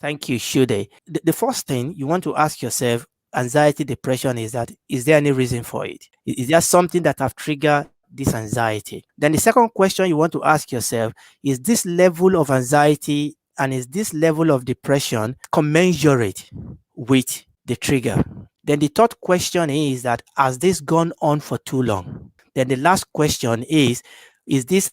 Thank you, Shude. The first thing you want to ask yourself, anxiety, depression, is that is there any reason for it? Is there something that have triggered this anxiety? Then the second question you want to ask yourself is this level of anxiety and is this level of depression commensurate with the trigger? Then the third question is that has this gone on for too long? Then the last question is this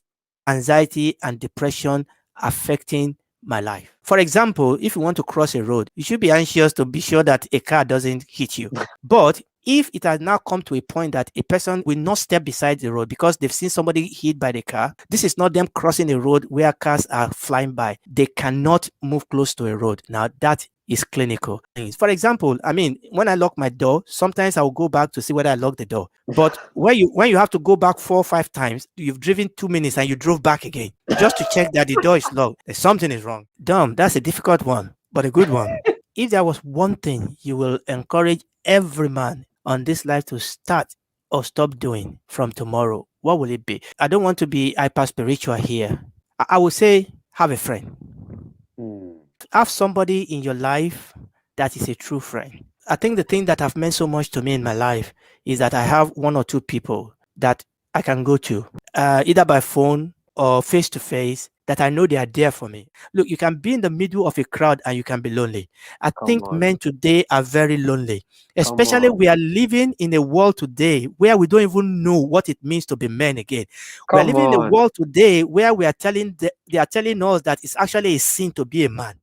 anxiety and depression affecting my life? For example, if you want to cross a road, you should be anxious to be sure that a car doesn't hit you. But if it has now come to a point that a person will not step beside the road because they've seen somebody hit by the car, this is not them crossing a road where cars are flying by. They cannot move close to a road. Now, that is clinical. For example, I mean, when I lock my door, sometimes I will go back to see whether I locked the door. But when you have to go back 4 or 5 times, you've driven 2 minutes and you drove back again just to check that the door is locked. There's something is wrong. Dumb, that's a difficult one, but a good one. If there was one thing you will encourage every man on this life to start or stop doing from tomorrow, what will it be? I don't want to be hyper spiritual here. I would say have a friend. Have somebody in your life that is a true friend. I think the thing that have meant so much to me in my life is that I have 1 or 2 people that I can go to, either by phone or face to face, that I know they are there for me. Look, you can be in the middle of a crowd and you can be lonely. I think men today are very lonely, especially we are living in a world today where we don't even know what it means to be men again. We are living in a world today where they are telling us that it's actually a sin to be a man.